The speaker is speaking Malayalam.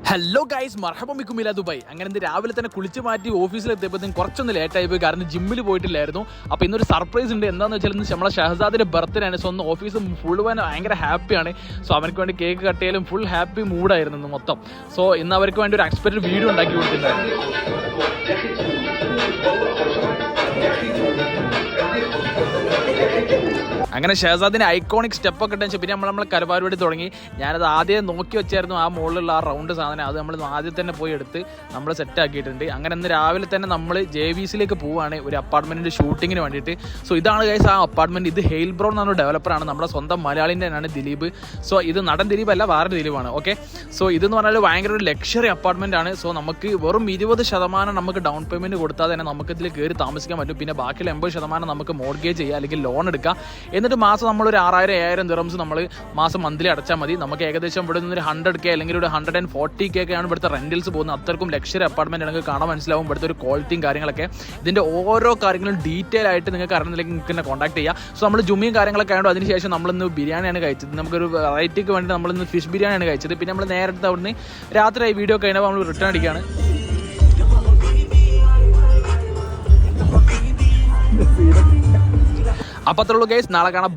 ഹലോ ഗൈസ്, മർഹബം ബിക്കും ഇലാ ദുബായ്. അങ്ങനെ ഇന്ന് രാവിലെ തന്നെ കുളിച്ച് മാറ്റി ഓഫീസിലെത്തിയപ്പോഴത്തേക്കും കുറച്ചൊന്ന് ലേറ്റായി പോയി, കാരണം ജിമ്മിൽ പോയിട്ടില്ലായിരുന്നു. അപ്പോൾ ഇന്നൊരു സർപ്രൈസ് ഉണ്ട്. എന്താണെന്ന് വെച്ചാൽ ഇന്ന് നമ്മളെ ഷഹസാദിൻ്റെ ബർത്ത്ഡേ ആണ്. സോ ഒന്ന് ഓഫീസ് മുഴുവൻ ഭയങ്കര ഹാപ്പിയാണ്. സോ അവർക്ക് വേണ്ടി കേക്ക് കട്ട് ചെയ്യലും ഫുൾ ഹാപ്പി മൂഡായിരുന്നു ഇന്ന് മൊത്തം. സോ ഇന്ന് അവർക്ക് വേണ്ടി ഒരു എക്സ്പെക്റ്റഡ് വീഡിയോ ഉണ്ടാക്കി കൊടുത്തിട്ടുണ്ടായിരുന്നു. അങ്ങനെ ഷഹസാദിൻ്റെ ഐക്കോണിക് സ്റ്റെപ്പൊക്കെ ഇട്ടു. പിന്നെ നമ്മളെ കരുവാരുപടി തുടങ്ങി. ഞാനത് ആദ്യം നോക്കി വെച്ചായിരുന്നു, ആ മുകളിലുള്ള ആ റൗണ്ട് സാധനം. അത് നമ്മൾ ആദ്യം തന്നെ പോയി എടുത്ത് നമ്മൾ സെറ്റ് ആക്കിയിട്ടുണ്ട്. അങ്ങനെ ഇന്ന് രാവിലെ തന്നെ നമ്മൾ JVCയിലേക്ക് പോവുകയാണ് ഒരു അപ്പാർട്ട്മെൻറ്റിൻ്റെ ഷൂട്ടിങ്ങിന് വേണ്ടിയിട്ട്. സോ ഇതാണ് ഗൈസ് ആ അപ്പാർട്ട്മെൻറ്റ്. ഇത് ഹെയിൽ ബ്രോ എന്നാണ് ഡെവലപ്പറാണ്, നമ്മുടെ സ്വന്തം മലയാളിൻ്റെ തന്നെയാണ് ദിലീപ്. സോ ഇത് നടൻ ദിലീപ് അല്ല, വേറെ ദിലീപാണ്. ഓക്കെ, സോ ഇതെന്ന് പറഞ്ഞാൽ ഭയങ്കര ഒരു ലക്ഷറി അപ്പാർട്ട്മെൻറ്റ് ആണ്. സോ നമുക്ക് വെറും 20% നമുക്ക് ഡൗൺ പേയ്മെൻറ്റ് കൊടുത്താൽ തന്നെ നമുക്ക് ഇതിൽ കയറി താമസിക്കാൻ പറ്റും. പിന്നെ ബാക്കിയുള്ള 80% നമുക്ക് മോർഗേജ് ചെയ്യുക, അല്ലെങ്കിൽ ലോൺ എടുക്കാം. എന്നിട്ട് മാസം നമ്മളൊരു 6000-7000 ദിറംസ് നമ്മൾ മാസം മന്ത്ലി അടച്ചാൽ മതി. നമുക്ക് ഏകദേശം ഇവിടെ നിന്ന് ഒരു 100K അല്ലെങ്കിൽ ഒരു 140K ഒക്കെയാണ് ഇവിടുത്തെ റെന്റൽസ് പോകുന്നത്. അത്രക്കും ലക്ഷറി അപ്പാർട്ട്മെന്റ് നിങ്ങൾക്ക് കാണാൻ മനസ്സിലാവും ഇവിടുത്തെ ഒരു ക്വാളിറ്റിയും കാര്യങ്ങളൊക്കെ. ഇതിന്റെ ഓരോ കാര്യങ്ങളും ഡീറ്റെയിൽ ആയിട്ട് നിങ്ങൾക്ക് അറിയുന്നില്ലെങ്കിൽ നിങ്ങൾക്ക് എന്നെ കോൺടാക്ട് ചെയ്യാം. സോ നമ്മൾ ജുമ്മിയും കാര്യങ്ങളൊക്കെ ആയതുകൊണ്ട് അതിനുശേഷം നമ്മളിന്ന് ബിരിയാണിയാണ് കഴിച്ചത്. നമുക്കൊരു വെറൈറ്റിക്ക് വേണ്ടി നമ്മളിന്ന് ഫിഷ് ബിരിയാണിയാണ് കഴിച്ചത്. പിന്നെ നമ്മൾ നേരത്തെ അവിടുന്ന് രാത്രി വീഡിയോ കഴിഞ്ഞപ്പോൾ നമ്മൾ റിട്ടേൺ അടിക്കുകയാണ്. അപ്പോൾ അത്രയുള്ളൂ ഗൈസ്, നാളെ കാണാം.